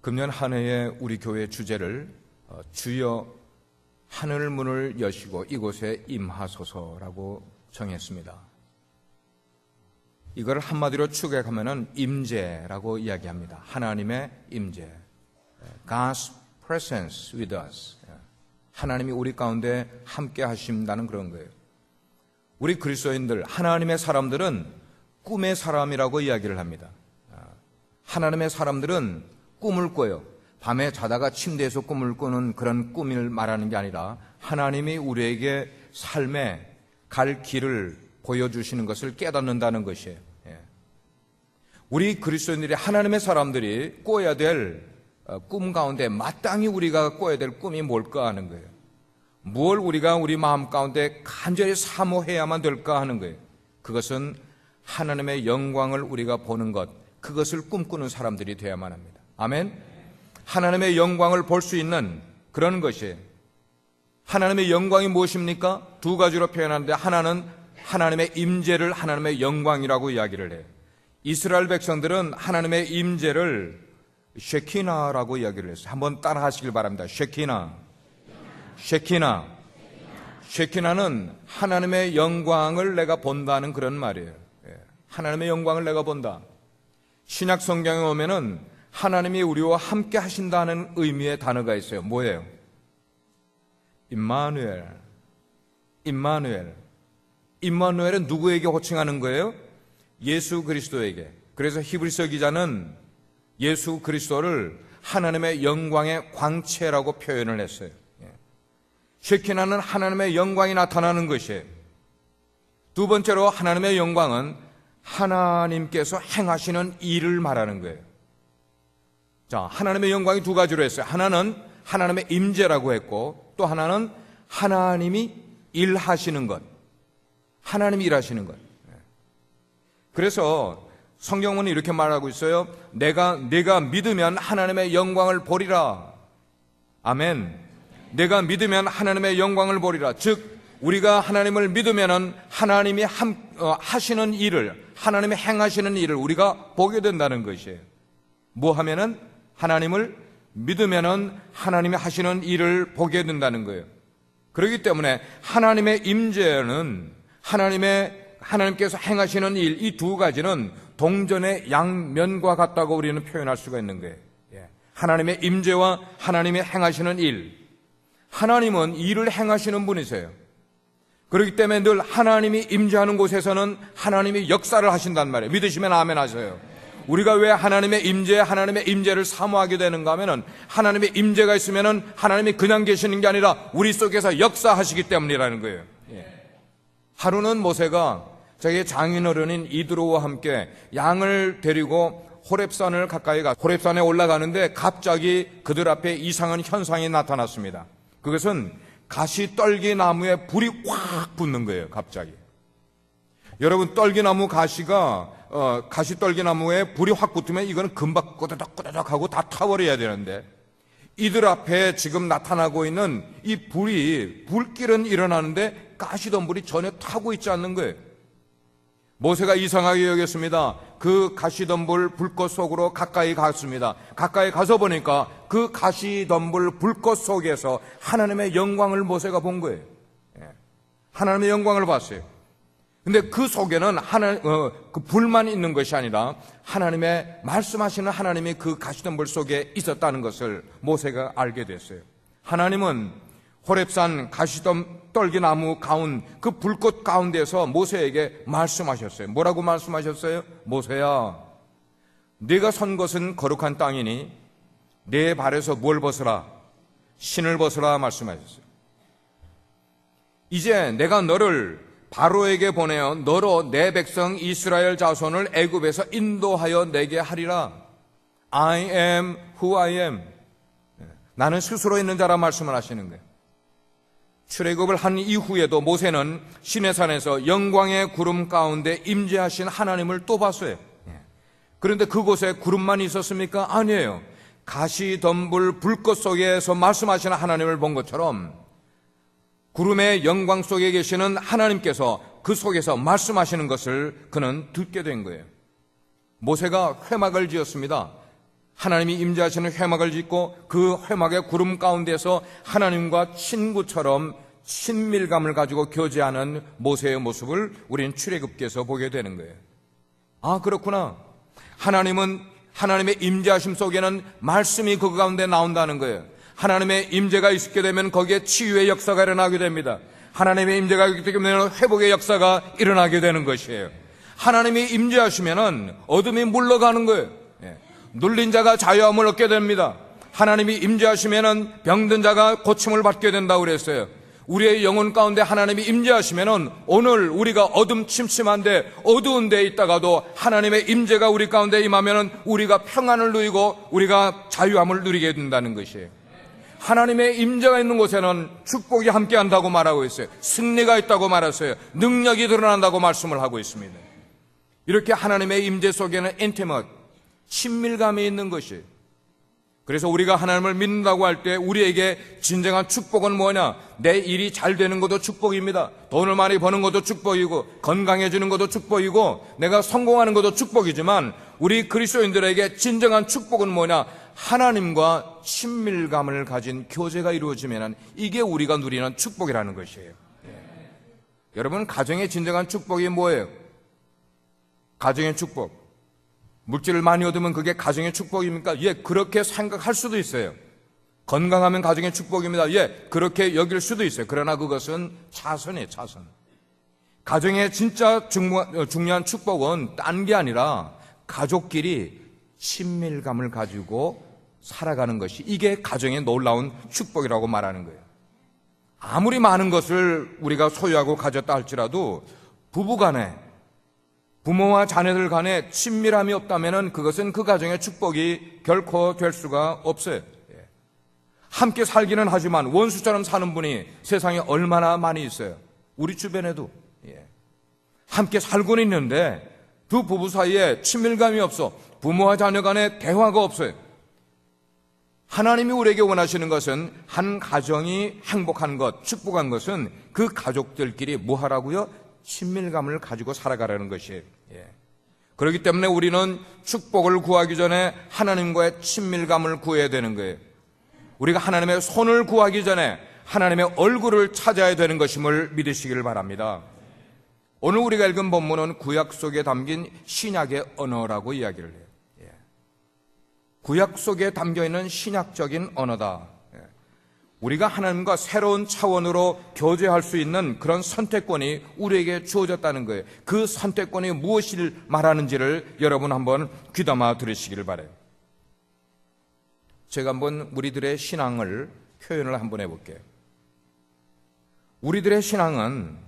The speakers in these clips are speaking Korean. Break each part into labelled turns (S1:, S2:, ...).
S1: 금년 한 해의 우리 교회 주제를 주여 하늘 문을 여시고 이곳에 임하소서라고 정했습니다. 이걸 한마디로 축약하면은 임재라고 이야기합니다. 하나님의 임재, God's presence with us. 하나님이 우리 가운데 함께 하신다는 그런 거예요. 우리 그리스도인들, 하나님의 사람들은 꿈의 사람이라고 이야기를 합니다. 하나님의 사람들은 꿈을 꿔요. 밤에 자다가 침대에서 꿈을 꾸는 그런 꿈을 말하는 게 아니라 하나님이 우리에게 삶의 갈 길을 보여주시는 것을 깨닫는다는 것이에요. 우리 그리스도인들이, 하나님의 사람들이 꿔야 될 꿈 가운데 마땅히 우리가 꿔야 될 꿈이 뭘까 하는 거예요. 무엇을 우리가 우리 마음 가운데 간절히 사모해야만 될까 하는 거예요. 그것은 하나님의 영광을 우리가 보는 것, 그것을 꿈꾸는 사람들이 되어야만 합니다. 아멘. 하나님의 영광을 볼 수 있는 그런 것이에요. 하나님의 영광이 무엇입니까? 두 가지로 표현하는데, 하나는 하나님의 임재를 하나님의 영광이라고 이야기를 해요. 이스라엘 백성들은 하나님의 임재를 쉐키나라고 이야기를 했어요. 한번 따라 하시길 바랍니다. 쉐키나. 쉐키나는 하나님의 영광을 내가 본다는 그런 말이에요. 하나님의 영광을 내가 본다. 신약 성경에 오면은 하나님이 우리와 함께 하신다는 의미의 단어가 있어요. 뭐예요? 임마누엘은 누구에게 호칭하는 거예요? 예수 그리스도에게. 그래서 히브리서 기자는 예수 그리스도를 하나님의 영광의 광채라고 표현을 했어요. 쉐키나는 하나님의 영광이 나타나는 것이에요. 두 번째로 하나님의 영광은 하나님께서 행하시는 일을 말하는 거예요. 자, 하나님의 영광이 두 가지로 했어요. 하나는 하나님의 임재라고 했고, 또 하나는 하나님이 일하시는 것. 하나님이 일하시는 것. 그래서 성경은 이렇게 말하고 있어요. 내가 믿으면 하나님의 영광을 보리라. 아멘. 내가 믿으면 하나님의 영광을 보리라. 즉, 우리가 하나님을 믿으면은 하나님이 하시는 일을, 하나님이 행하시는 일을 우리가 보게 된다는 것이에요. 뭐 하면은? 하나님을 믿으면은 하나님이 하시는 일을 보게 된다는 거예요. 그렇기 때문에 하나님의 임재는 하나님께서 행하시는 일, 이 두 가지는 동전의 양면과 같다고 우리는 표현할 수가 있는 거예요. 하나님의 임재와 하나님이 행하시는 일. 하나님은 일을 행하시는 분이세요. 그렇기 때문에 늘 하나님이 임재하는 곳에서는 하나님이 역사를 하신단 말이에요. 믿으시면 아멘 하세요. 우리가 왜 하나님의 임재를 사모하게 되는가 하면은, 하나님의 임재가 있으면은 하나님이 그냥 계시는 게 아니라 우리 속에서 역사하시기 때문이라는 거예요. 하루는 모세가 자기의 장인어른인 이드로와 함께 양을 데리고 호렙산에 올라가는데 갑자기 그들 앞에 이상한 현상이 나타났습니다. 그것은 가시떨기 나무에 불이 확 붙는 거예요. 갑자기. 여러분, 떨기나무 가시떨기나무에 불이 확 붙으면 이거는 금방 꼬다닥 하고 다 타버려야 되는데, 이들 앞에 지금 나타나고 있는 이 불길은 일어나는데 가시덤불이 전혀 타고 있지 않는 거예요. 모세가 이상하게 여겼습니다. 그 가시덤불 불꽃 속으로 가까이 갔습니다. 가까이 가서 보니까 그 가시덤불 불꽃 속에서 하나님의 영광을 모세가 본 거예요. 하나님의 영광을 봤어요. 근데 그 속에는 그 불만 있는 것이 아니라 하나님의 말씀하시는 하나님이 그 가시덤불 속에 있었다는 것을 모세가 알게 됐어요. 하나님은 호렙산 가시떨기나무 그 불꽃 가운데서 모세에게 말씀하셨어요. 뭐라고 말씀하셨어요? 모세야, 네가 선 것은 거룩한 땅이니 내 발에서 뭘 벗으라? 신을 벗으라 말씀하셨어요. 이제 내가 너를 바로에게 보내어 너로 내 백성 이스라엘 자손을 애굽에서 인도하여 내게 하리라. I am who I am. 나는 스스로 있는 자라 말씀을 하시는 거예요. 출애굽을 한 이후에도 모세는 시내산에서 영광의 구름 가운데 임재하신 하나님을 또 봤어요. 그런데 그곳에 구름만 있었습니까? 아니에요. 가시덤불 불꽃 속에서 말씀하시는 하나님을 본 것처럼 구름의 영광 속에 계시는 하나님께서 그 속에서 말씀하시는 것을 그는 듣게 된 거예요. 모세가 회막을 지었습니다. 하나님이 임재하시는 회막을 짓고 그 회막의 구름 가운데서 하나님과 친구처럼 친밀감을 가지고 교제하는 모세의 모습을 우리는 출애굽기에서 보게 되는 거예요. 아, 그렇구나. 하나님은 하나님의 임재하심 속에는 말씀이 그 가운데 나온다는 거예요. 하나님의 임재가 있게 되면 거기에 치유의 역사가 일어나게 됩니다. 하나님의 임재가 있게 되면 회복의 역사가 일어나게 되는 것이에요. 하나님이 임재하시면은 어둠이 물러가는 거예요. 눌린 자가 자유함을 얻게 됩니다. 하나님이 임재하시면은 병든 자가 고침을 받게 된다고 그랬어요. 우리의 영혼 가운데 하나님이 임재하시면은 오늘 우리가 어둠 침침한데 어두운 데에 있다가도 하나님의 임재가 우리 가운데 임하면은 우리가 평안을 누리고 우리가 자유함을 누리게 된다는 것이에요. 하나님의 임재가 있는 곳에는 축복이 함께한다고 말하고 있어요. 승리가 있다고 말했어요. 능력이 드러난다고 말씀을 하고 있습니다. 이렇게 하나님의 임재 속에는 인티머트, 친밀감이 있는 것이에요. 그래서 우리가 하나님을 믿는다고 할 때 우리에게 진정한 축복은 뭐냐? 내 일이 잘 되는 것도 축복입니다. 돈을 많이 버는 것도 축복이고 건강해지는 것도 축복이고 내가 성공하는 것도 축복이지만 우리 그리스도인들에게 진정한 축복은 뭐냐? 하나님과 친밀감을 가진 교제가 이루어지면 이게 우리가 누리는 축복이라는 것이에요. 여러분, 가정의 진정한 축복이 뭐예요? 가정의 축복. 물질을 많이 얻으면 그게 가정의 축복입니까? 예, 그렇게 생각할 수도 있어요. 건강하면 가정의 축복입니다. 예, 그렇게 여길 수도 있어요. 그러나 그것은 차선이에요, 차선. 가정의 진짜 중요한 축복은 딴 게 아니라 가족끼리 친밀감을 가지고 살아가는 것이 이게 가정의 놀라운 축복이라고 말하는 거예요. 아무리 많은 것을 우리가 소유하고 가졌다 할지라도 부부간에 부모와 자녀들 간에 친밀함이 없다면 그것은 그 가정의 축복이 결코 될 수가 없어요. 함께 살기는 하지만 원수처럼 사는 분이 세상에 얼마나 많이 있어요. 우리 주변에도. 함께 살고는 있는데 두 부부 사이에 친밀감이 없어. 부모와 자녀 간에 대화가 없어요. 하나님이 우리에게 원하시는 것은 한 가정이 행복한 것, 축복한 것은 그 가족들끼리 뭐 하라고요? 친밀감을 가지고 살아가라는 것이에요. 그렇기 때문에 우리는 축복을 구하기 전에 하나님과의 친밀감을 구해야 되는 거예요. 우리가 하나님의 손을 구하기 전에 하나님의 얼굴을 찾아야 되는 것임을 믿으시기를 바랍니다. 오늘 우리가 읽은 본문은 구약 속에 담긴 신약의 언어라고 이야기를 해요. 구약 속에 담겨있는 신약적인 언어다. 우리가 하나님과 새로운 차원으로 교제할 수 있는 그런 선택권이 우리에게 주어졌다는 거예요. 그 선택권이 무엇을 말하는지를 여러분 한번 귀담아 들으시기를 바라요. 제가 한번 우리들의 신앙을 표현을 한번 해볼게요. 우리들의 신앙은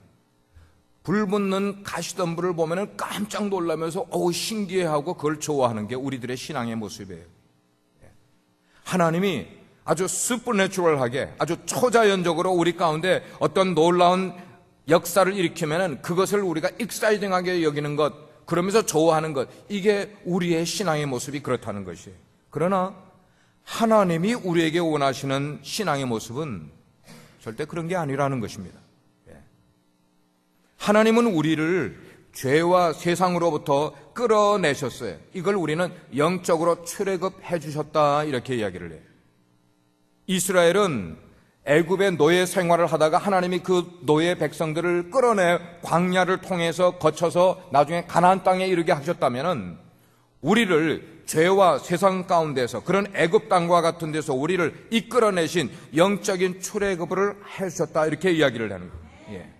S1: 불 붙는 가시덤불을 보면 깜짝 놀라면서 신기해하고 그걸 좋아하는 게 우리들의 신앙의 모습이에요. 하나님이 아주 슈퍼내추럴하게 아주 초자연적으로 우리 가운데 어떤 놀라운 역사를 일으키면 그것을 우리가 익사이딩하게 여기는 것, 그러면서 좋아하는 것, 이게 우리의 신앙의 모습이 그렇다는 것이에요. 그러나 하나님이 우리에게 원하시는 신앙의 모습은 절대 그런 게 아니라는 것입니다. 하나님은 우리를 죄와 세상으로부터 끌어내셨어요. 이걸 우리는 영적으로 출애굽해 주셨다 이렇게 이야기를 해요. 이스라엘은 애굽의 노예 생활을 하다가 하나님이 그 노예 백성들을 끌어내 광야를 통해서 거쳐서 나중에 가나안 땅에 이르게 하셨다면 우리를 죄와 세상 가운데서 그런 애굽 땅과 같은 데서 우리를 이끌어내신 영적인 출애굽을 해주셨다 이렇게 이야기를 하는 거예요.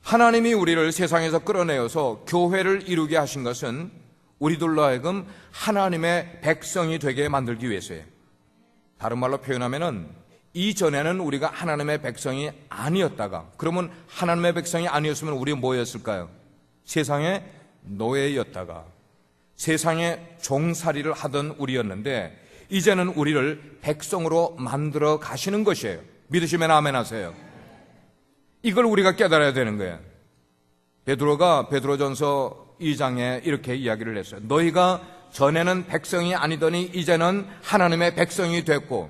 S1: 하나님이 우리를 세상에서 끌어내어서 교회를 이루게 하신 것은 우리들로 하여금 하나님의 백성이 되게 만들기 위해서예요. 다른 말로 표현하면은 이전에는 우리가 하나님의 백성이 아니었다가, 그러면 하나님의 백성이 아니었으면 우리 뭐였을까요? 세상의 노예였다가 세상의 종살이를 하던 우리였는데 이제는 우리를 백성으로 만들어 가시는 것이에요. 믿으시면 아멘 하세요. 이걸 우리가 깨달아야 되는 거예요. 베드로가 베드로전서 2장에 이렇게 이야기를 했어요. 너희가 전에는 백성이 아니더니 이제는 하나님의 백성이 됐고,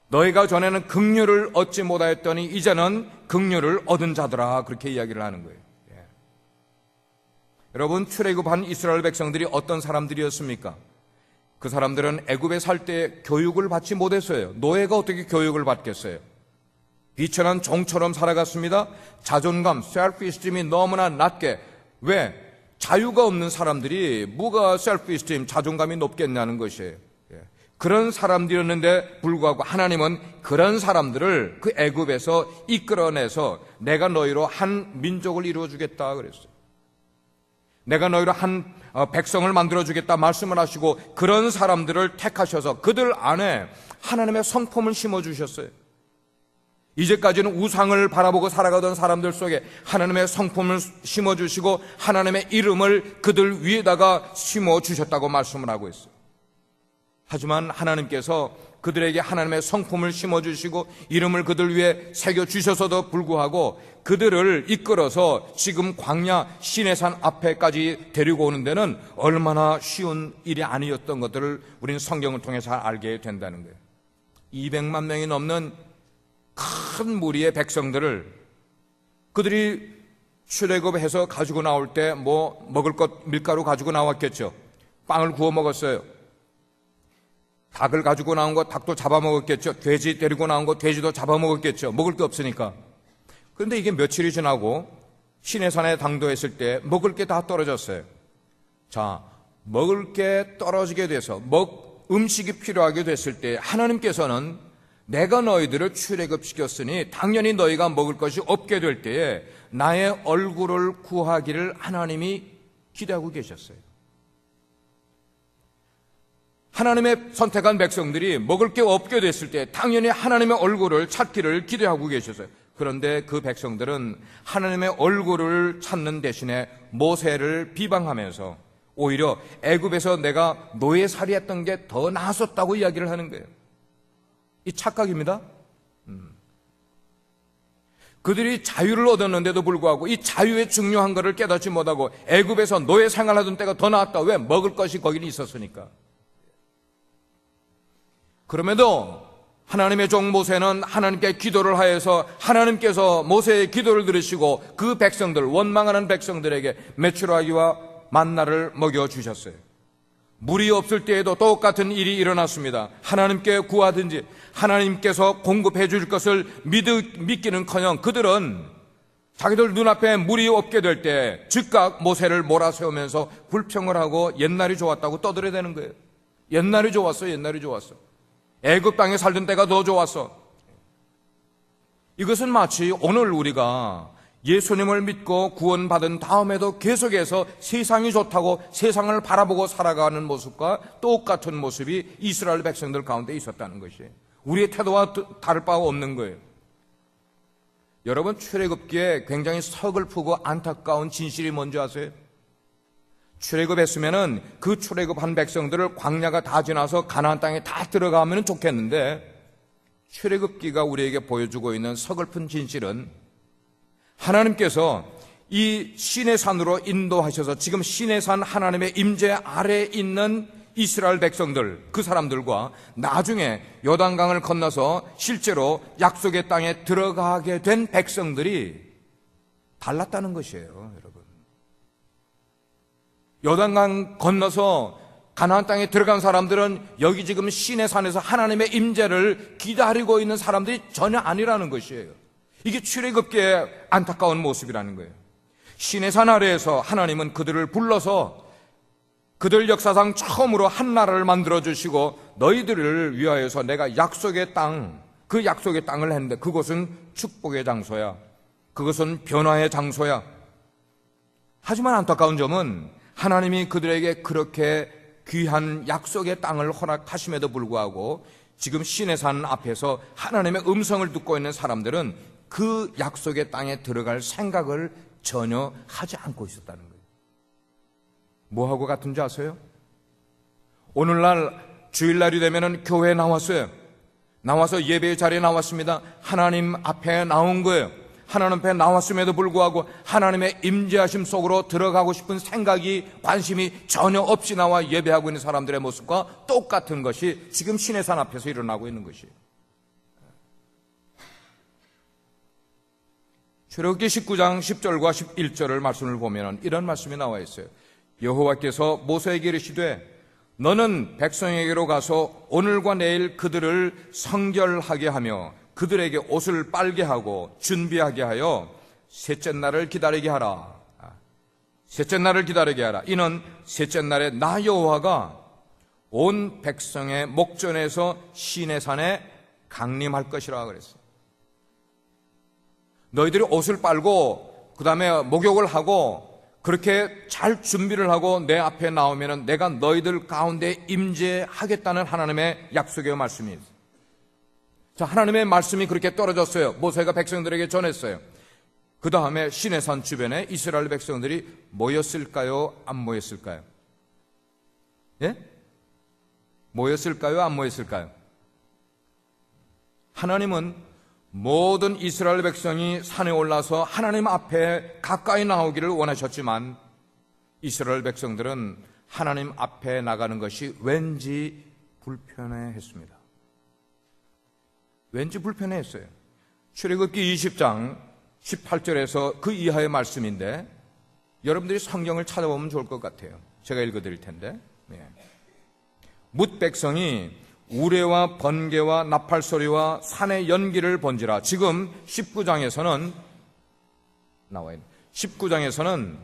S1: 너희가 전에는 긍휼을 얻지 못하였더니 이제는 긍휼을 얻은 자들아, 그렇게 이야기를 하는 거예요. 여러분, 출애굽한 이스라엘 백성들이 어떤 사람들이었습니까? 그 사람들은 애굽에 살 때 교육을 받지 못했어요. 노예가 어떻게 교육을 받겠어요? 비천한 종처럼 살아갔습니다. 자존감, 셀프-이스팀이 너무나 낮게. 왜? 자유가 없는 사람들이 뭐가 셀프-이스팀, 자존감이 높겠냐는 것이에요. 그런 사람들이었는데 불구하고 하나님은 그런 사람들을 그 애굽에서 이끌어내서 내가 너희로 한 민족을 이루어주겠다 그랬어요. 내가 너희로 한 백성을 만들어주겠다 말씀을 하시고 그런 사람들을 택하셔서 그들 안에 하나님의 성품을 심어주셨어요. 이제까지는 우상을 바라보고 살아가던 사람들 속에 하나님의 성품을 심어주시고 하나님의 이름을 그들 위에다가 심어주셨다고 말씀을 하고 있어요. 하지만 하나님께서 그들에게 하나님의 성품을 심어주시고 이름을 그들 위에 새겨주셔서도 불구하고 그들을 이끌어서 지금 광야 시내산 앞에까지 데리고 오는 데는 얼마나 쉬운 일이 아니었던 것들을 우리는 성경을 통해 잘 알게 된다는 거예요. 200만 명이 넘는 큰 무리의 백성들을 그들이 출애굽해서 가지고 나올 때 뭐 먹을 것 밀가루 가지고 나왔겠죠. 빵을 구워 먹었어요. 닭을 가지고 나온 거 닭도 잡아먹었겠죠. 돼지 데리고 나온 거 돼지도 잡아먹었겠죠. 먹을 게 없으니까. 그런데 이게 며칠이 지나고 시내산에 당도했을 때 먹을 게 다 떨어졌어요. 자, 먹을 게 떨어지게 돼서 음식이 필요하게 됐을 때 하나님께서는 내가 너희들을 출애굽시켰으니 당연히 너희가 먹을 것이 없게 될 때에 나의 얼굴을 구하기를 하나님이 기대하고 계셨어요. 하나님의 선택한 백성들이 먹을 게 없게 됐을 때 당연히 하나님의 얼굴을 찾기를 기대하고 계셨어요. 그런데 그 백성들은 하나님의 얼굴을 찾는 대신에 모세를 비방하면서 오히려 애굽에서 내가 노예살이했던 게 더 나았었다고 이야기를 하는 거예요. 이 착각입니다. 그들이 자유를 얻었는데도 불구하고 이 자유의 중요한 것을 깨닫지 못하고 애굽에서 노예 생활하던 때가 더 나았다. 왜? 먹을 것이 거기는 있었으니까. 그럼에도 하나님의 종 모세는 하나님께 기도를 하여서 하나님께서 모세의 기도를 들으시고 그 백성들, 원망하는 백성들에게 메추라기와 만나를 먹여주셨어요. 물이 없을 때에도 똑같은 일이 일어났습니다. 하나님께 구하든지 하나님께서 공급해 줄 것을 믿기는커녕 그들은 자기들 눈앞에 물이 없게 될 때 즉각 모세를 몰아세우면서 불평을 하고 옛날이 좋았다고 떠들어대는 거예요. 옛날이 좋았어, 옛날이 좋았어. 애굽 땅에 살던 때가 더 좋았어. 이것은 마치 오늘 우리가 예수님을 믿고 구원받은 다음에도 계속해서 세상이 좋다고 세상을 바라보고 살아가는 모습과 똑같은 모습이 이스라엘 백성들 가운데 있었다는 것이에요. 우리의 태도와 다를 바가 없는 거예요. 여러분, 출애굽기에 굉장히 서글프고 안타까운 진실이 뭔지 아세요? 출애굽했으면은 그 출애굽한 백성들을 광야가 다 지나서 가나안 땅에 다 들어가면 좋겠는데 출애굽기가 우리에게 보여주고 있는 서글픈 진실은 하나님께서 이 시내산으로 인도하셔서 지금 시내산 하나님의 임재 아래에 있는 이스라엘 백성들, 그 사람들과 나중에 요단강을 건너서 실제로 약속의 땅에 들어가게 된 백성들이 달랐다는 것이에요, 여러분. 요단강 건너서 가나안 땅에 들어간 사람들은 여기 지금 시내산에서 하나님의 임재를 기다리고 있는 사람들이 전혀 아니라는 것이에요. 이게 출애굽기의 안타까운 모습이라는 거예요. 시내산 아래에서 하나님은 그들을 불러서 그들 역사상 처음으로 한 나라를 만들어주시고 너희들을 위하여서 내가 약속의 땅, 그 약속의 땅을 했는데 그곳은 축복의 장소야. 그것은 변화의 장소야. 하지만 안타까운 점은 하나님이 그들에게 그렇게 귀한 약속의 땅을 허락하심에도 불구하고 지금 시내산 앞에서 하나님의 음성을 듣고 있는 사람들은 그 약속의 땅에 들어갈 생각을 전혀 하지 않고 있었다는 거예요. 뭐하고 같은지 아세요? 오늘날 주일날이 되면 교회에 나왔어요. 나와서 예배의 자리에 나왔습니다. 하나님 앞에 나온 거예요. 하나님 앞에 나왔음에도 불구하고 하나님의 임재하심 속으로 들어가고 싶은 생각이, 관심이 전혀 없이 나와 예배하고 있는 사람들의 모습과 똑같은 것이 지금 시내산 앞에서 일어나고 있는 것이에요. 출애굽기 19장 10절과 11절을 말씀을 보면 이런 말씀이 나와 있어요. 여호와께서 모세에게 이르시되 너는 백성에게로 가서 오늘과 내일 그들을 성결하게 하며 그들에게 옷을 빨게 하고 준비하게 하여 셋째 날을 기다리게 하라. 셋째 날을 기다리게 하라. 이는 셋째 날에 나 여호와가 온 백성의 목전에서 시내산에 강림할 것이라 그랬어요. 너희들이 옷을 빨고 그 다음에 목욕을 하고 그렇게 잘 준비를 하고 내 앞에 나오면 내가 너희들 가운데 임재하겠다는 하나님의 약속의 말씀이에요. 자, 하나님의 말씀이 그렇게 떨어졌어요. 모세가 백성들에게 전했어요. 그 다음에 시내산 주변에 이스라엘 백성들이 모였을까요? 안 모였을까요? 예? 모였을까요? 안 모였을까요? 하나님은 모든 이스라엘 백성이 산에 올라서 하나님 앞에 가까이 나오기를 원하셨지만 이스라엘 백성들은 하나님 앞에 나가는 것이 왠지 불편해했습니다. 왠지 불편해했어요. 출애굽기 20장 18절에서 그 이하의 말씀인데 여러분들이 성경을 찾아보면 좋을 것 같아요. 제가 읽어드릴 텐데. 뭇 백성이 우레와 번개와 나팔 소리와 산의 연기를 본지라. 지금 19장에서는 나와 있는 19장에서는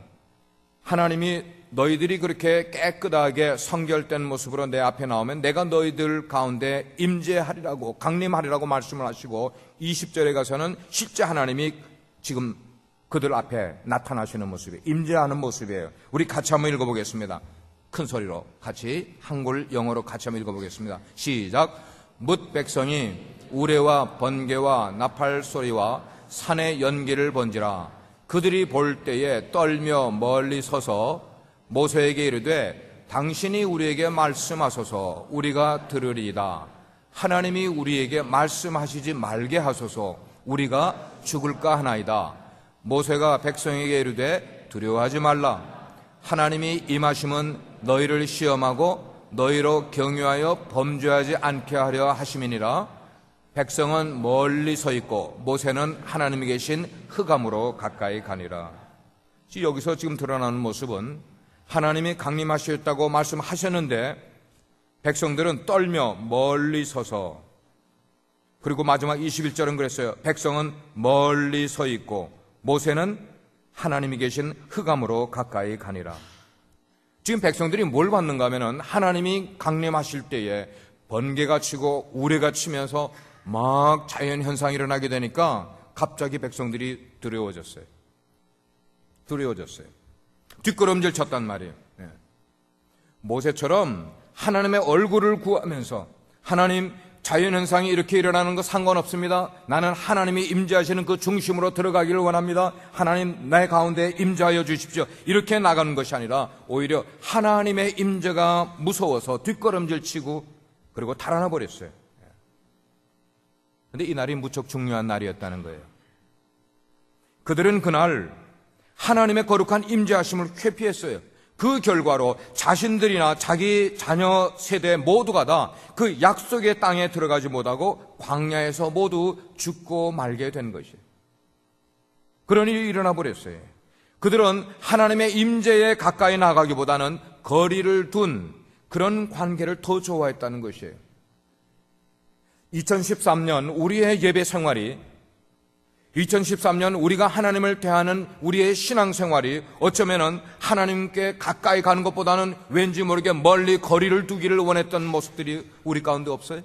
S1: 하나님이 너희들이 그렇게 깨끗하게 성결된 모습으로 내 앞에 나오면 내가 너희들 가운데 임재하리라고 강림하리라고 말씀을 하시고 20절에 가서는 실제 하나님이 지금 그들 앞에 나타나시는 모습이에요. 임재하는 모습이에요. 우리 같이 한번 읽어보겠습니다. 큰 소리로 같이 한글 영어로 같이 한번 읽어보겠습니다. 시작. 뭇 백성이 우레와 번개와 나팔 소리와 산의 연기를 본지라. 그들이 볼 때에 떨며 멀리 서서 모세에게 이르되 당신이 우리에게 말씀하소서 우리가 들으리이다. 하나님이 우리에게 말씀하시지 말게 하소서 우리가 죽을까 하나이다. 모세가 백성에게 이르되 두려워하지 말라. 하나님이 임하심은 너희를 시험하고 너희로 경유하여 범죄하지 않게 하려 하심이니라. 백성은 멀리 서 있고 모세는 하나님이 계신 흑암으로 가까이 가니라. 여기서 지금 드러나는 모습은 하나님이 강림하셨다고 말씀하셨는데 백성들은 떨며 멀리 서서, 그리고 마지막 21절은 그랬어요. 백성은 멀리 서 있고 모세는 하나님이 계신 흑암으로 가까이 가니라. 지금 백성들이 뭘 받는가 하면은 하나님이 강림하실 때에 번개가 치고 우레가 치면서 막 자연 현상이 일어나게 되니까 갑자기 백성들이 두려워졌어요. 뒷걸음질 쳤단 말이에요. 모세처럼 하나님의 얼굴을 구하면서 하나님, 자연현상이 이렇게 일어나는 거 상관없습니다. 나는 하나님이 임재하시는 그 중심으로 들어가기를 원합니다. 하나님 내 가운데 임재하여 주십시오. 이렇게 나가는 것이 아니라 오히려 하나님의 임재가 무서워서 뒷걸음질 치고 그리고 달아나 버렸어요. 그런데 이 날이 무척 중요한 날이었다는 거예요. 그들은 그날 하나님의 거룩한 임재하심을 회피했어요. 그 결과로 자신들이나 자기 자녀 세대 모두가 다 그 약속의 땅에 들어가지 못하고 광야에서 모두 죽고 말게 된 것이에요. 그런 일이 일어나 버렸어요. 그들은 하나님의 임재에 가까이 나가기보다는 거리를 둔 그런 관계를 더 좋아했다는 것이에요. 2013년 우리의 예배 생활이, 2013년 우리가 하나님을 대하는 우리의 신앙생활이 어쩌면은 하나님께 가까이 가는 것보다는 왠지 모르게 멀리 거리를 두기를 원했던 모습들이 우리 가운데 없어요?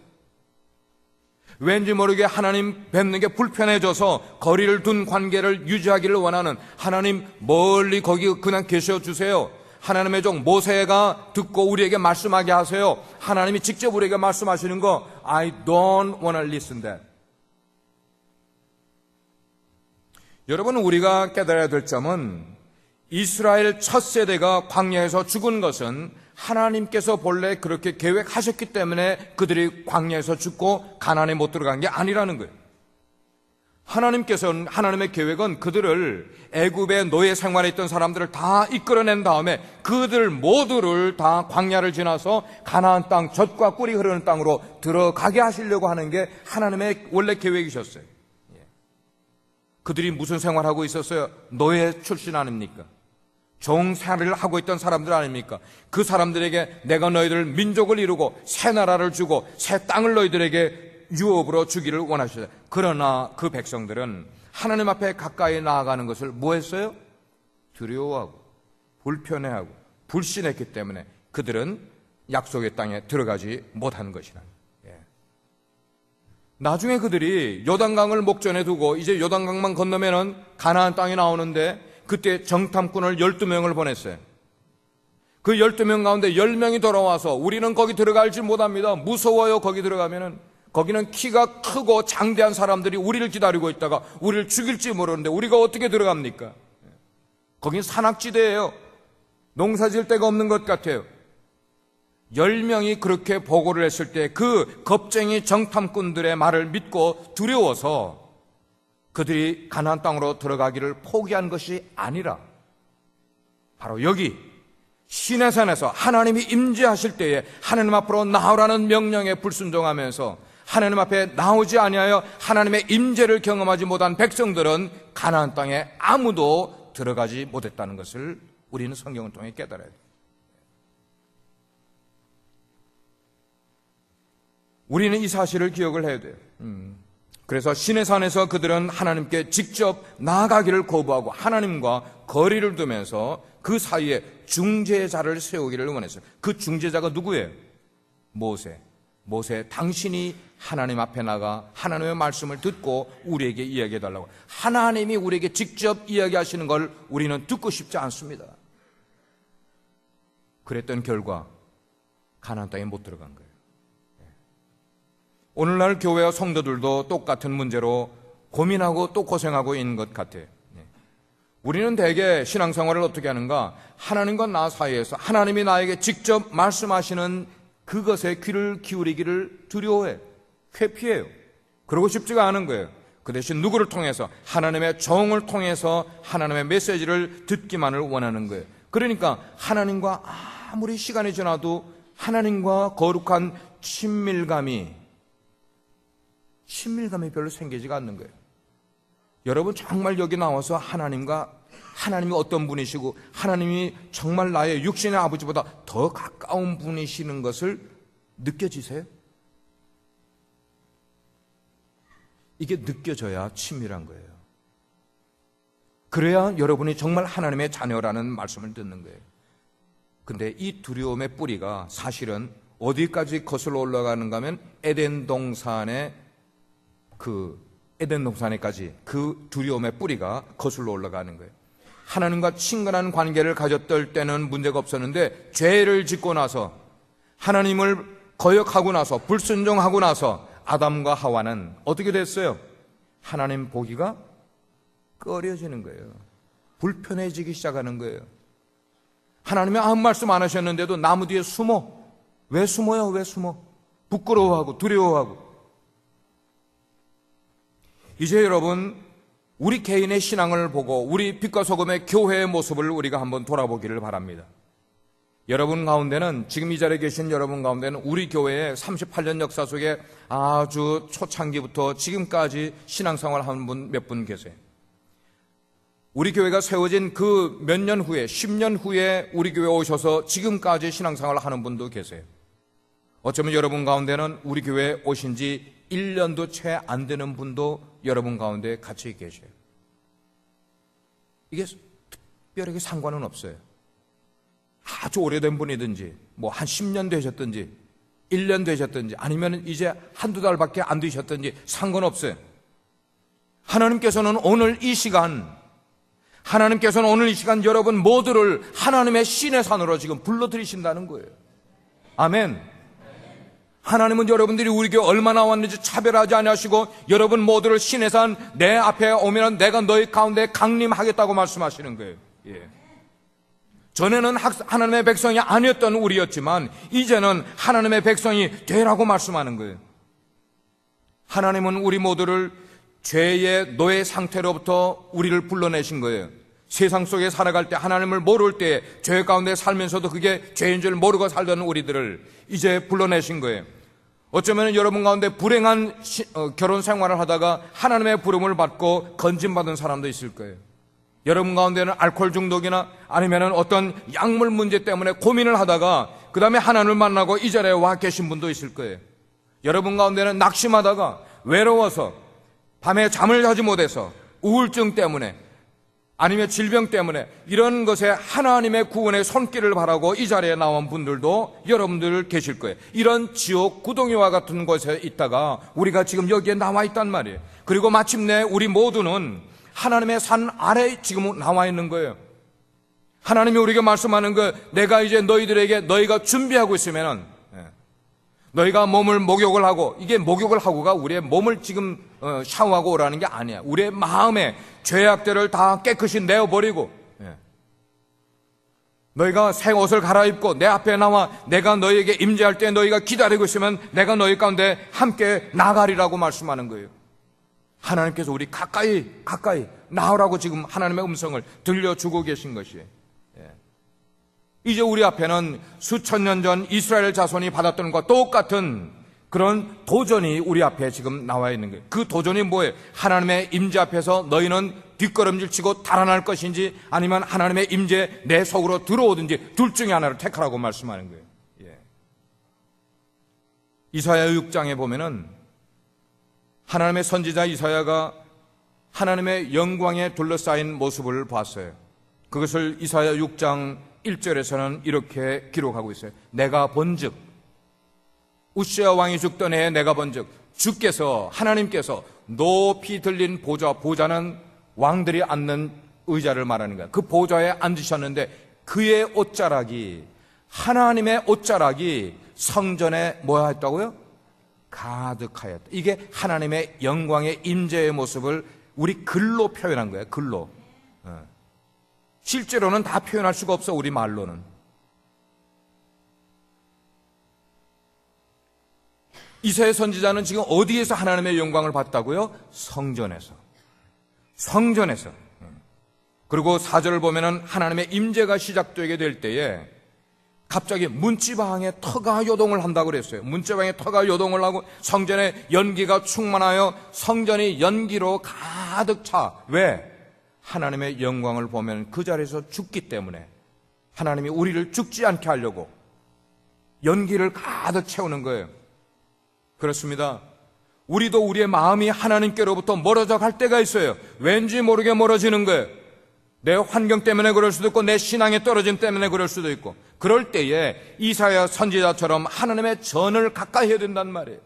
S1: 왠지 모르게 하나님 뵙는 게 불편해져서 거리를 둔 관계를 유지하기를 원하는, 하나님 멀리 거기 그냥 계셔 주세요. 하나님의 종 모세가 듣고 우리에게 말씀하게 하세요. 하나님이 직접 우리에게 말씀하시는 거 I don't want to listen that. 여러분, 우리가 깨달아야 될 점은 이스라엘 첫 세대가 광야에서 죽은 것은 하나님께서 본래 그렇게 계획하셨기 때문에 그들이 광야에서 죽고 가나안에 못 들어간 게 아니라는 거예요. 하나님께서는, 하나님의 계획은 그들을, 애굽의 노예 생활에 있던 사람들을 다 이끌어낸 다음에 그들 모두를 다 광야를 지나서 가나안 땅, 젖과 꿀이 흐르는 땅으로 들어가게 하시려고 하는 게 하나님의 원래 계획이셨어요. 그들이 무슨 생활하고 있었어요? 노예 출신 아닙니까? 종살이를 하고 있던 사람들 아닙니까? 그 사람들에게 내가 너희들 민족을 이루고 새 나라를 주고 새 땅을 너희들에게 유업으로 주기를 원하셨어요. 그러나 그 백성들은 하나님 앞에 가까이 나아가는 것을 뭐 했어요? 두려워하고 불편해하고 불신했기 때문에 그들은 약속의 땅에 들어가지 못한 것이라. 나중에 그들이 요단강을 목전에 두고 이제 요단강만 건너면은 가나안 땅이 나오는데 그때 정탐꾼을 12명을 보냈어요. 그 12명 가운데 10명이 돌아와서 우리는 거기 들어갈지 못합니다. 무서워요. 거기 들어가면은. 거기는 키가 크고 장대한 사람들이 우리를 기다리고 있다가 우리를 죽일지 모르는데 우리가 어떻게 들어갑니까? 거긴 산악지대예요. 농사 지을 데가 없는 것 같아요. 10명이 그렇게 보고를 했을 때 그 겁쟁이 정탐꾼들의 말을 믿고 두려워서 그들이 가나안 땅으로 들어가기를 포기한 것이 아니라 바로 여기 시내산에서 하나님이 임재하실 때에 하나님 앞으로 나오라는 명령에 불순종하면서 하나님 앞에 나오지 아니하여 하나님의 임재를 경험하지 못한 백성들은 가나안 땅에 아무도 들어가지 못했다는 것을 우리는 성경을 통해 깨달아야 돼요. 우리는 이 사실을 기억을 해야 돼요. 그래서 시내산에서 그들은 하나님께 직접 나아가기를 거부하고 하나님과 거리를 두면서 그 사이에 중재자를 세우기를 원했어요. 그 중재자가 누구예요? 모세, 당신이 하나님 앞에 나가 하나님의 말씀을 듣고 우리에게 이야기해달라고. 하나님이 우리에게 직접 이야기하시는 걸 우리는 듣고 싶지 않습니다. 그랬던 결과 가나안 땅에 못 들어간 거예요. 오늘날 교회와 성도들도 똑같은 문제로 고민하고 또 고생하고 있는 것 같아요. 우리는 대개 신앙생활을 어떻게 하는가? 하나님과 나 사이에서 하나님이 나에게 직접 말씀하시는 그것에 귀를 기울이기를 두려워해, 회피해요. 그러고 싶지가 않은 거예요. 그 대신 누구를 통해서? 하나님의 종을 통해서 하나님의 메시지를 듣기만을 원하는 거예요. 그러니까 하나님과 아무리 시간이 지나도 하나님과 거룩한 친밀감이 별로 생기지가 않는 거예요. 여러분 정말 여기 나와서 하나님이 어떤 분이시고 하나님이 정말 나의 육신의 아버지보다 더 가까운 분이시는 것을 느껴지세요? 이게 느껴져야 친밀한 거예요. 그래야 여러분이 정말 하나님의 자녀라는 말씀을 듣는 거예요. 근데 이 두려움의 뿌리가 사실은 어디까지 거슬러 올라가는가 하면 에덴 동산에까지 그 두려움의 뿌리가 거슬러 올라가는 거예요. 하나님과 친근한 관계를 가졌을 때는 문제가 없었는데 죄를 짓고 나서 하나님을 거역하고 나서 불순종하고 나서 아담과 하와는 어떻게 됐어요? 하나님 보기가 꺼려지는 거예요. 불편해지기 시작하는 거예요. 하나님이 아무 말씀 안 하셨는데도 나무 뒤에 숨어. 왜 숨어요? 왜 숨어? 부끄러워하고 두려워하고. 이제 여러분, 우리 개인의 신앙을 보고 우리 빛과 소금의 교회의 모습을 우리가 한번 돌아보기를 바랍니다. 여러분 가운데는, 지금 이 자리에 계신 여러분 가운데는 우리 교회의 38년 역사 속에 아주 초창기부터 지금까지 신앙생활 한 분, 몇 분 계세요. 우리 교회가 세워진 그 몇 년 후에, 10년 후에 우리 교회에 오셔서 지금까지 신앙생활을 하는 분도 계세요. 어쩌면 여러분 가운데는 우리 교회에 오신 지 1년도 채 안 되는 분도 여러분 가운데 같이 계셔요. 이게 특별하게 상관은 없어요. 아주 오래된 분이든지 뭐 한 10년 되셨든지 1년 되셨든지 아니면 이제 한두 달밖에 안 되셨든지 상관없어요. 하나님께서는 오늘 이 시간 여러분 모두를 하나님의 시내산으로 지금 불러들이신다는 거예요. 아멘. 하나님은 여러분들이 우리 교회 얼마나 왔는지 차별하지 아니하시고 여러분 모두를 시내산 내 앞에 오면 내가 너희 가운데 강림하겠다고 말씀하시는 거예요. 예. 전에는 하나님의 백성이 아니었던 우리였지만 이제는 하나님의 백성이 되라고 말씀하는 거예요. 하나님은 우리 모두를 죄의 노예 상태로부터 우리를 불러내신 거예요. 세상 속에 살아갈 때 하나님을 모를 때 죄 가운데 살면서도 그게 죄인 줄 모르고 살던 우리들을 이제 불러내신 거예요. 어쩌면 여러분 가운데 불행한 결혼 생활을 하다가 하나님의 부름을 받고 건진받은 사람도 있을 거예요. 여러분 가운데는 알코올 중독이나 아니면 어떤 약물 문제 때문에 고민을 하다가 그 다음에 하나님을 만나고 이 자리에 와 계신 분도 있을 거예요. 여러분 가운데는 낙심하다가 외로워서 밤에 잠을 자지 못해서 우울증 때문에 아니면 질병 때문에 이런 것에 하나님의 구원의 손길을 바라고 이 자리에 나온 분들도 여러분들 계실 거예요. 이런 지옥 구덩이와 같은 곳에 있다가 우리가 지금 여기에 나와 있단 말이에요. 그리고 마침내 우리 모두는 하나님의 산 아래에 지금 나와 있는 거예요. 하나님이 우리에게 말씀하는 거, 내가 이제 너희들에게 너희가 준비하고 있으면은 너희가 몸을 목욕을 하고, 이게 목욕을 하고가 우리의 몸을 지금 샤워하고 오라는 게 아니야. 우리의 마음의 죄악들을 다 깨끗이 내어버리고 너희가 새 옷을 갈아입고 내 앞에 나와 내가 너희에게 임재할 때 너희가 기다리고 있으면 내가 너희 가운데 함께 나가리라고 말씀하는 거예요. 하나님께서 우리 가까이 나오라고 지금 하나님의 음성을 들려주고 계신 것이에요. 이제 우리 앞에는 수천 년 전 이스라엘 자손이 받았던 것과 똑같은 그런 도전이 우리 앞에 지금 나와 있는 거예요. 그 도전이 뭐예요? 하나님의 임재 앞에서 너희는 뒷걸음질 치고 달아날 것인지 아니면 하나님의 임재 내 속으로 들어오든지 둘 중에 하나를 택하라고 말씀하는 거예요. 이사야 6장에 보면은 하나님의 선지자 이사야가 하나님의 영광에 둘러싸인 모습을 봤어요. 그것을 이사야 6장 1절에서는 이렇게 기록하고 있어요. 내가 본즉 우시아 왕이 죽던 해에 내가 본즉 주께서 하나님께서 높이 들린 보좌는 왕들이 앉는 의자를 말하는 거야. 그 보좌에 앉으셨는데 그의 옷자락이 하나님의 옷자락이 성전에 뭐야 했다고요? 가득하였다. 이게 하나님의 영광의 임재의 모습을 우리 글로 표현한 거예요. 글로. 실제로는 다 표현할 수가 없어, 우리 말로는. 이사야 선지자는 지금 어디에서 하나님의 영광을 봤다고요? 성전에서. 그리고 4절을 보면은 하나님의 임재가 시작되게 될 때에 갑자기 문지방에 터가 요동을 한다고 그랬어요. 문지방에 터가 요동을 하고 성전에 연기가 충만하여 성전이 연기로 가득 차. 왜? 하나님의 영광을 보면 그 자리에서 죽기 때문에 하나님이 우리를 죽지 않게 하려고 연기를 가득 채우는 거예요. 그렇습니다. 우리도 우리의 마음이 하나님께로부터 멀어져 갈 때가 있어요. 왠지 모르게 멀어지는 거예요. 내 환경 때문에 그럴 수도 있고 내 신앙의 떨어짐 때문에 그럴 수도 있고 그럴 때에 이사야 선지자처럼 하나님의 전을 가까이 해야 된단 말이에요.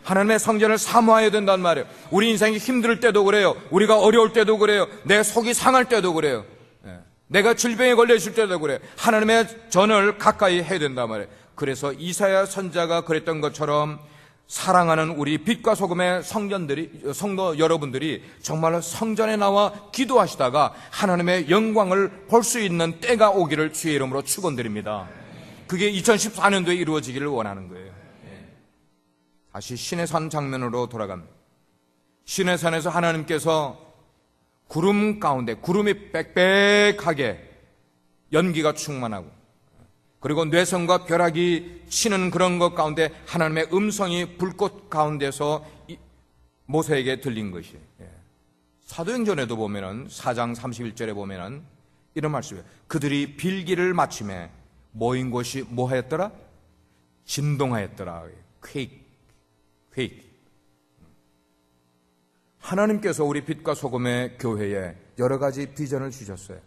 S1: 하나님의 성전을 사모해야 된단 말이에요. 우리 인생이 힘들 때도 그래요. 우리가 어려울 때도 그래요. 내 속이 상할 때도 그래요. 내가 질병에 걸려 있을 때도 그래요. 하나님의 전을 가까이 해야 된단 말이에요. 그래서 이사야 선지자가 그랬던 것처럼 사랑하는 우리 빛과 소금의 성도 여러분들이 정말 성전에 나와 기도하시다가 하나님의 영광을 볼 수 있는 때가 오기를 주의 이름으로 축원드립니다. 그게 2014년도에 이루어지기를 원하는 거예요. 다시 시내산 장면으로 돌아갑니다. 시내산에서 하나님께서 구름 가운데 구름이 빽빽하게 연기가 충만하고 그리고 뇌성과 벼락이 치는 그런 것 가운데 하나님의 음성이 불꽃 가운데서 모세에게 들린 것이에요. 사도행전에도 보면은 4장 31절에 보면은 이런 말씀이에요. 그들이 빌기를 마침에 모인 곳이 뭐 하였더라? 진동하였더라. 퀘이크. 하나님께서 우리 빛과 소금의 교회에 여러 가지 비전을 주셨어요.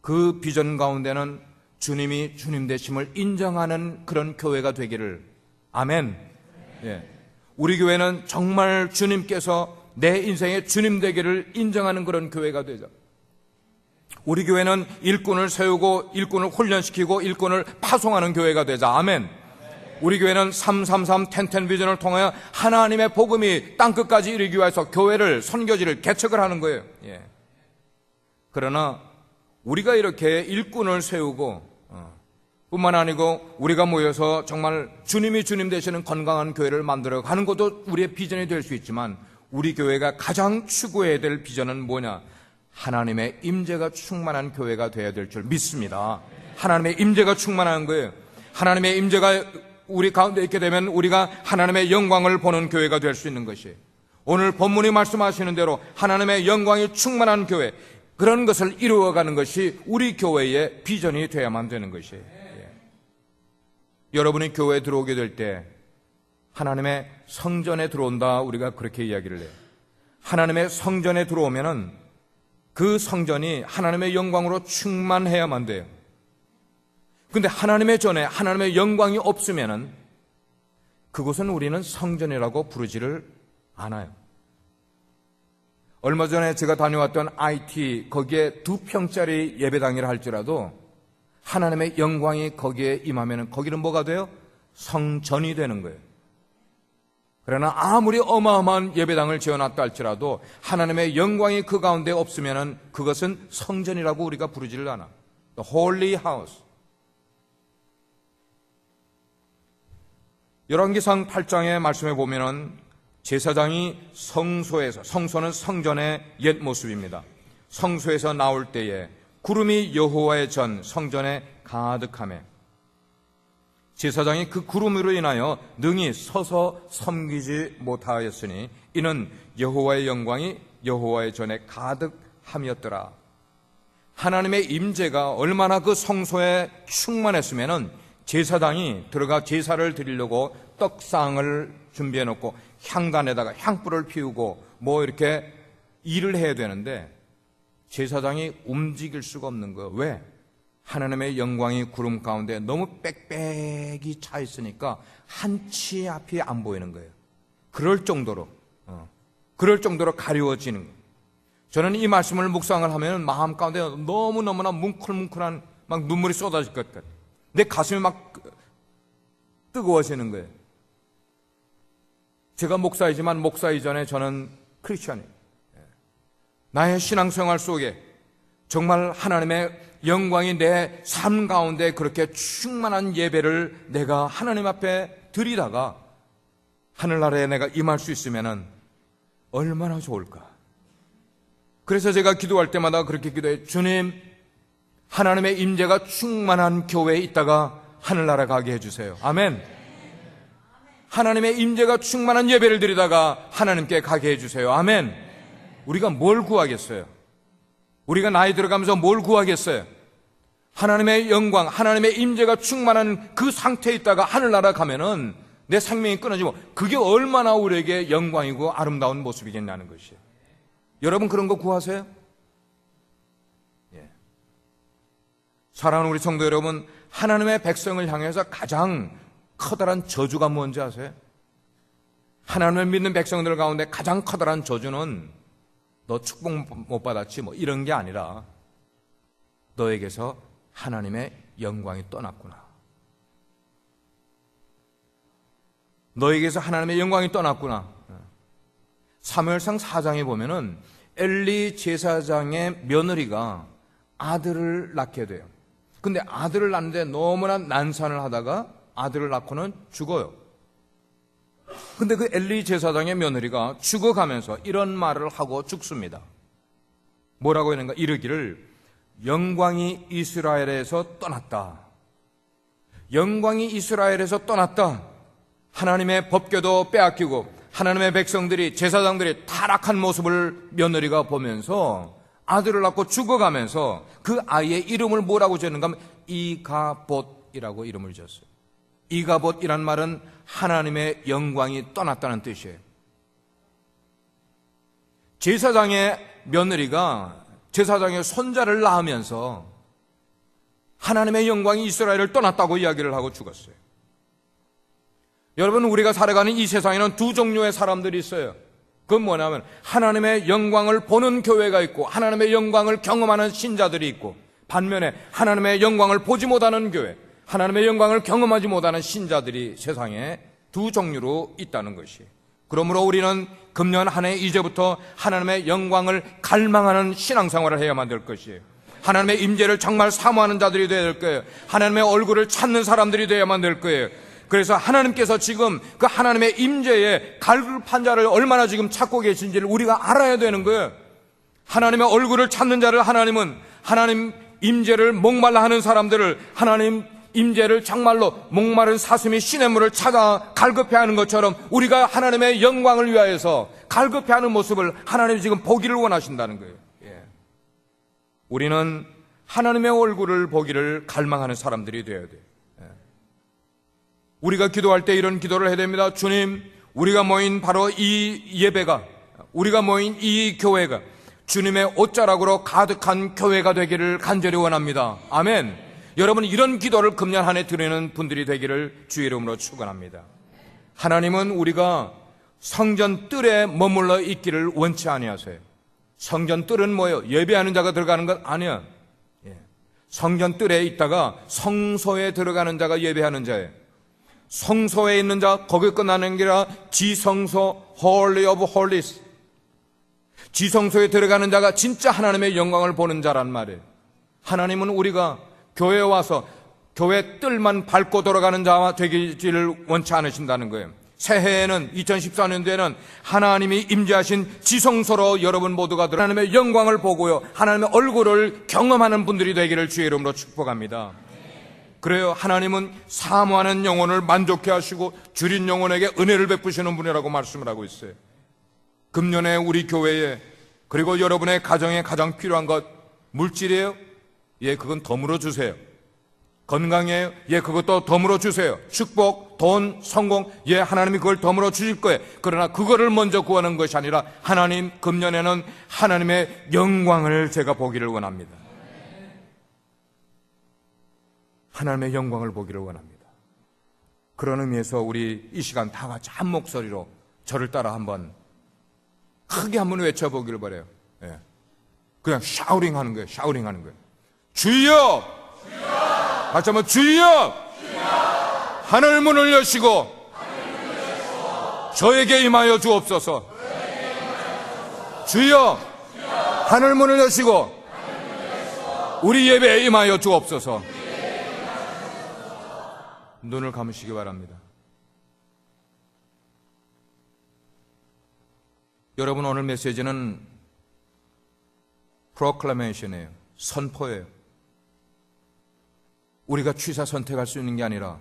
S1: 그 비전 가운데는 주님이 주님 되심을 인정하는 그런 교회가 되기를. 아멘. 우리 교회는 정말 주님께서 내 인생의 주님 되기를 인정하는 그런 교회가 되죠. 우리 교회는 일꾼을 세우고 일꾼을 훈련시키고 일꾼을 파송하는 교회가 되자. 아멘. 우리 교회는 333 텐텐 비전을 통하여 하나님의 복음이 땅끝까지 이르기 위해서 교회를 선교지를 개척을 하는 거예요. 그러나 우리가 이렇게 일꾼을 세우고 뿐만 아니고 우리가 모여서 정말 주님이 주님 되시는 건강한 교회를 만들어 가는 것도 우리의 비전이 될 수 있지만 우리 교회가 가장 추구해야 될 비전은 뭐냐? 하나님의 임재가 충만한 교회가 되어야 될 줄 믿습니다. 하나님의 임재가 충만한 거예요. 하나님의 임재가 우리 가운데 있게 되면 우리가 하나님의 영광을 보는 교회가 될 수 있는 것이에요. 오늘 본문이 말씀하시는 대로 하나님의 영광이 충만한 교회, 그런 것을 이루어가는 것이 우리 교회의 비전이 되어야만 되는 것이에요. 여러분이 교회에 들어오게 될 때 하나님의 성전에 들어온다, 우리가 그렇게 이야기를 해요. 하나님의 성전에 들어오면은 그 성전이 하나님의 영광으로 충만해야만 돼요. 근데 하나님의 전에 하나님의 영광이 없으면은 그곳은 우리는 성전이라고 부르지를 않아요. 얼마 전에 제가 다녀왔던 IT, 거기에 2평짜리 예배당이라 할지라도 하나님의 영광이 거기에 임하면 거기는 뭐가 돼요? 성전이 되는 거예요. 그러나 아무리 어마어마한 예배당을 지어놨다 할지라도 하나님의 영광이 그 가운데 없으면 그것은 성전이라고 우리가 부르지를 않아. The Holy House. 열왕기상 8장의 말씀에 보면은 제사장이 성소는 성전의 옛 모습입니다. 성소에서 나올 때에 구름이 여호와의 전 성전에 가득하며 제사장이 그 구름으로 인하여 능히 서서 섬기지 못하였으니 이는 여호와의 영광이 여호와의 전에 가득함이었더라. 하나님의 임재가 얼마나 그 성소에 충만했으면은 제사장이 들어가 제사를 드리려고 떡상을 준비해 놓고 향단에다가 향불을 피우고 뭐 이렇게 일을 해야 되는데 제사장이 움직일 수가 없는 거예요. 왜? 하나님의 영광이 구름 가운데 너무 빽빽이 차 있으니까 한치 앞이 안 보이는 거예요. 그럴 정도로 가려워지는 거예요. 저는 이 말씀을 묵상을 하면 마음 가운데 너무너무나 뭉클뭉클한 막 눈물이 쏟아질 것 같아요. 내 가슴이 막 뜨거워지는 거예요. 제가 목사이지만 목사 이전에 저는 크리스천이에요. 나의 신앙생활 속에 정말 하나님의 영광이 내 삶 가운데 그렇게 충만한 예배를 내가 하나님 앞에 드리다가 하늘나라에 내가 임할 수 있으면 얼마나 좋을까. 그래서 제가 기도할 때마다 그렇게 기도해요. 주님, 하나님의 임재가 충만한 교회에 있다가 하늘나라 가게 해주세요. 아멘. 하나님의 임재가 충만한 예배를 드리다가 하나님께 가게 해주세요. 아멘. 우리가 뭘 구하겠어요? 우리가 나이 들어가면서 뭘 구하겠어요? 하나님의 영광, 하나님의 임재가 충만한 그 상태에 있다가 하늘나라 가면은 내 생명이 끊어지고 그게 얼마나 우리에게 영광이고 아름다운 모습이겠냐는 것이에요. 여러분 그런 거 구하세요? 예. 사랑하는 우리 성도 여러분, 하나님의 백성을 향해서 가장 커다란 저주가 뭔지 아세요? 하나님을 믿는 백성들 가운데 가장 커다란 저주는 너 축복 못 받았지 뭐 이런 게 아니라 너에게서 하나님의 영광이 떠났구나. 너에게서 하나님의 영광이 떠났구나. 사무엘상 4장에 보면은 엘리 제사장의 며느리가 아들을 낳게 돼요. 근데 아들을 낳는데 너무나 난산을 하다가 아들을 낳고는 죽어요. 근데 그 엘리 제사장의 며느리가 죽어가면서 이런 말을 하고 죽습니다. 뭐라고 했는가? 이르기를 영광이 이스라엘에서 떠났다. 영광이 이스라엘에서 떠났다. 하나님의 법궤도 빼앗기고 하나님의 백성들이 제사장들이 타락한 모습을 며느리가 보면서 아들을 낳고 죽어가면서 그 아이의 이름을 뭐라고 지었는가 하면 이가봇이라고 이름을 지었어요. 이가봇이란 말은 하나님의 영광이 떠났다는 뜻이에요. 제사장의 며느리가 제사장의 손자를 낳으면서 하나님의 영광이 이스라엘을 떠났다고 이야기를 하고 죽었어요. 여러분, 우리가 살아가는 이 세상에는 두 종류의 사람들이 있어요. 그건 뭐냐면 하나님의 영광을 보는 교회가 있고 하나님의 영광을 경험하는 신자들이 있고, 반면에 하나님의 영광을 보지 못하는 교회, 하나님의 영광을 경험하지 못하는 신자들이 세상에 두 종류로 있다는 것이. 그러므로 우리는 금년 한 해 이제부터 하나님의 영광을 갈망하는 신앙생활을 해야만 될 것이에요. 하나님의 임재를 정말 사모하는 자들이 되어야 될 거예요. 하나님의 얼굴을 찾는 사람들이 되어야만 될 거예요. 그래서 하나님께서 지금 그 하나님의 임재에 갈급한 자를 얼마나 지금 찾고 계신지를 우리가 알아야 되는 거예요. 하나님의 얼굴을 찾는 자를 하나님은 하나님 임재를 목말라 하는 사람들을 하나님 임재를 정말로 목마른 사슴이 시냇물을 찾아 갈급해하는 것처럼 우리가 하나님의 영광을 위하여서 갈급해하는 모습을 하나님이 지금 보기를 원하신다는 거예요. 예. 우리는 하나님의 얼굴을 보기를 갈망하는 사람들이 되어야 돼요. 우리가 기도할 때 이런 기도를 해야 됩니다. 주님, 우리가 모인 바로 이 예배가, 우리가 모인 이 교회가 주님의 옷자락으로 가득한 교회가 되기를 간절히 원합니다. 아멘. 여러분, 이런 기도를 금년 한 해 드리는 분들이 되기를 주의 이름으로 축원합니다. 하나님은 우리가 성전 뜰에 머물러 있기를 원치 아니하세요. 성전 뜰은 뭐예요? 예배하는 자가 들어가는 것 아니야. 성전 뜰에 있다가 성소에 들어가는 자가 예배하는 자예요. 성소에 있는 자, 거기 끝나는 게 아니라 지성소, Holy of Holies. 지성소에 들어가는 자가 진짜 하나님의 영광을 보는 자란 말이에요. 하나님은 우리가 교회에 와서 교회 뜰만 밟고 돌아가는 자와 되기를 원치 않으신다는 거예요. 새해에는 2014년도에는 하나님이 임재하신 지성소로 여러분 모두가 하나님의 영광을 보고요, 하나님의 얼굴을 경험하는 분들이 되기를 주의 이름으로 축복합니다. 그래요. 하나님은 사모하는 영혼을 만족해 하시고 줄인 영혼에게 은혜를 베푸시는 분이라고 말씀을 하고 있어요. 금년에 우리 교회에, 그리고 여러분의 가정에 가장 필요한 것 물질이에요? 예, 그건 덤으로 주세요. 건강이에요? 예, 그것도 덤으로 주세요. 축복, 돈, 성공, 예, 하나님이 그걸 덤으로 주실 거예요. 그러나 그거를 먼저 구하는 것이 아니라 하나님, 금년에는 하나님의 영광을 제가 보기를 원합니다. 하나님의 영광을 보기를 원합니다. 그런 의미에서 우리 이 시간 다 같이 한 목소리로 저를 따라 한번 크게 한번 외쳐보기를 바라요. 예. 그냥 샤우링 하는 거예요. 샤우링 하는 거예요. 주여! 주여! 다시 한번 주여! 주여! 하늘 문을 여시고 저에게 임하여 주옵소서. 주여! 하늘 문을 여시고 우리 예배에 임하여 주옵소서. 눈을 감으시기 바랍니다. 여러분, 오늘 메시지는 프로클레메이션이에요. 선포예요. 우리가 취사 선택할 수 있는 게 아니라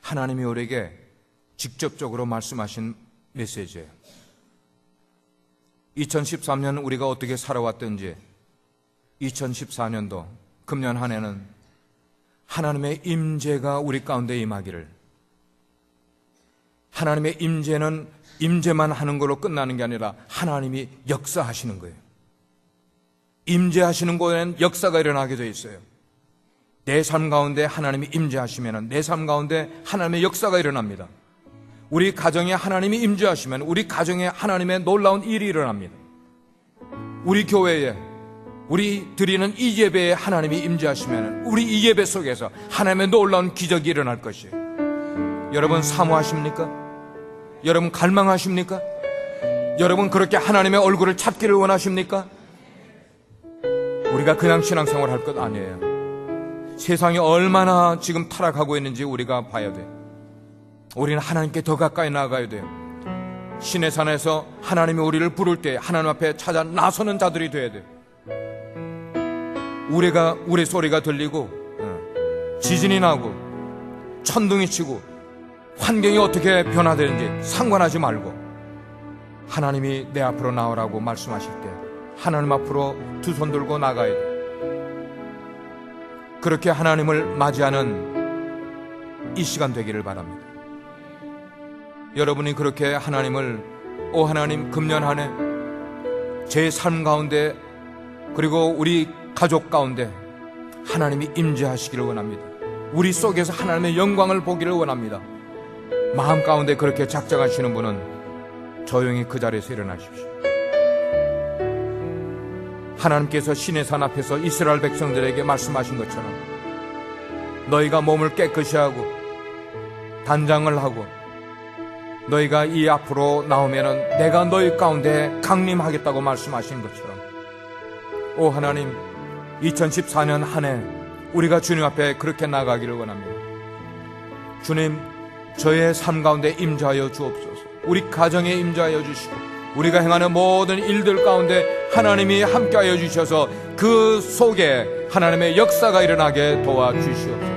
S1: 하나님이 우리에게 직접적으로 말씀하신 메시지예요. 2013년 우리가 어떻게 살아왔든지 2014년도 금년 한 해는 하나님의 임재가 우리 가운데 임하기를, 하나님의 임재는 임재만 하는 걸로 끝나는 게 아니라 하나님이 역사하시는 거예요. 임재하시는 곳에는 역사가 일어나게 되어 있어요. 내 삶 가운데 하나님이 임재하시면 내 삶 가운데 하나님의 역사가 일어납니다. 우리 가정에 하나님이 임재하시면 우리 가정에 하나님의 놀라운 일이 일어납니다. 우리 교회에 우리 드리는 이 예배에 하나님이 임재하시면 우리 이 예배 속에서 하나님의 놀라운 기적이 일어날 것이에요. 여러분 사모하십니까? 여러분 갈망하십니까? 여러분 그렇게 하나님의 얼굴을 찾기를 원하십니까? 우리가 그냥 신앙생활 할 것 아니에요. 세상이 얼마나 지금 타락하고 있는지 우리가 봐야 돼요. 우리는 하나님께 더 가까이 나아가야 돼요. 신의 산에서 하나님이 우리를 부를 때 하나님 앞에 찾아 나서는 자들이 돼야 돼요. 우레 소리가 들리고 지진이 나고 천둥이 치고 환경이 어떻게 변화되는지 상관하지 말고 하나님이 내 앞으로 나오라고 말씀하실 때 하나님 앞으로 두 손 들고 나가야 돼. 그렇게 하나님을 맞이하는 이 시간 되기를 바랍니다. 여러분이 그렇게 하나님을, 오 하나님, 금년 한 해 제 삶 가운데 그리고 우리 가족 가운데 하나님이 임재하시기를 원합니다. 우리 속에서 하나님의 영광을 보기를 원합니다. 마음 가운데 그렇게 작정하시는 분은 조용히 그 자리에서 일어나십시오. 하나님께서 시내 산 앞에서 이스라엘 백성들에게 말씀하신 것처럼 너희가 몸을 깨끗이 하고 단장을 하고 너희가 이 앞으로 나오면은 내가 너희 가운데 강림하겠다고 말씀하신 것처럼, 오 하나님, 2014년 한 해 우리가 주님 앞에 그렇게 나가기를 원합니다. 주님, 저의 삶 가운데 임재하여 주옵소서. 우리 가정에 임재하여 주시고 우리가 행하는 모든 일들 가운데 하나님이 함께하여 주셔서 그 속에 하나님의 역사가 일어나게 도와주시옵소서.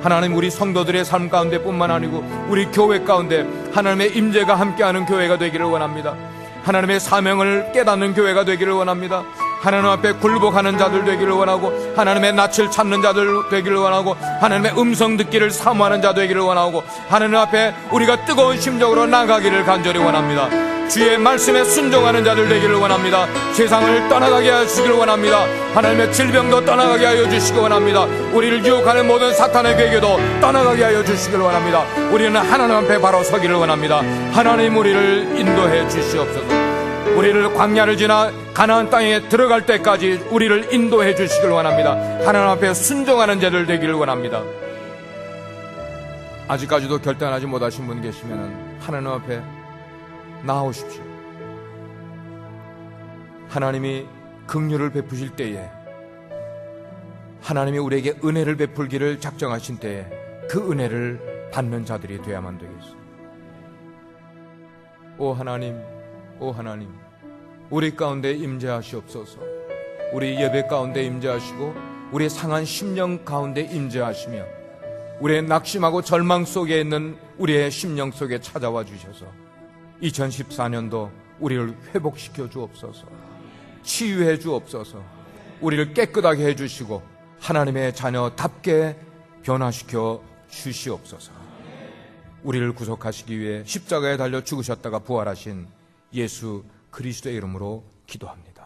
S1: 하나님, 우리 성도들의 삶 가운데 뿐만 아니고 우리 교회 가운데 하나님의 임재가 함께하는 교회가 되기를 원합니다. 하나님의 사명을 깨닫는 교회가 되기를 원합니다. 하나님 앞에 굴복하는 자들 되기를 원하고, 하나님의 낯을 찾는 자들 되기를 원하고, 하나님의 음성 듣기를 사모하는 자 되기를 원하고, 하나님 앞에 우리가 뜨거운 심정으로 나가기를 간절히 원합니다. 주의 말씀에 순종하는 자들 되기를 원합니다. 세상을 떠나가게 하시기를 원합니다. 하나님의 질병도 떠나가게 하여 주시기 원합니다. 우리를 유혹하는 모든 사탄의 괴계도 떠나가게 하여 주시기를 원합니다. 우리는 하나님 앞에 바로 서기를 원합니다. 하나님, 우리를 인도해 주시옵소서. 우리를 광야를 지나 가나안 땅에 들어갈 때까지 우리를 인도해 주시기를 원합니다. 하나님 앞에 순종하는 자들 되기를 원합니다. 아직까지도 결단하지 못하신 분 계시면 하나님 앞에 나아오십시오. 하나님이 긍휼을 베푸실 때에, 하나님이 우리에게 은혜를 베풀기를 작정하신 때에 그 은혜를 받는 자들이 되어야만 되겠습니다. 오 하나님, 오 하나님, 우리 가운데 임재하시옵소서. 우리 예배 가운데 임재하시고, 우리의 상한 심령 가운데 임재하시며, 우리의 낙심하고 절망 속에 있는 우리의 심령 속에 찾아와 주셔서 2014년도 우리를 회복시켜 주옵소서. 치유해 주옵소서. 우리를 깨끗하게 해주시고 하나님의 자녀답게 변화시켜 주시옵소서. 우리를 구속하시기 위해 십자가에 달려 죽으셨다가 부활하신 예수 그리스도의 이름으로 기도합니다.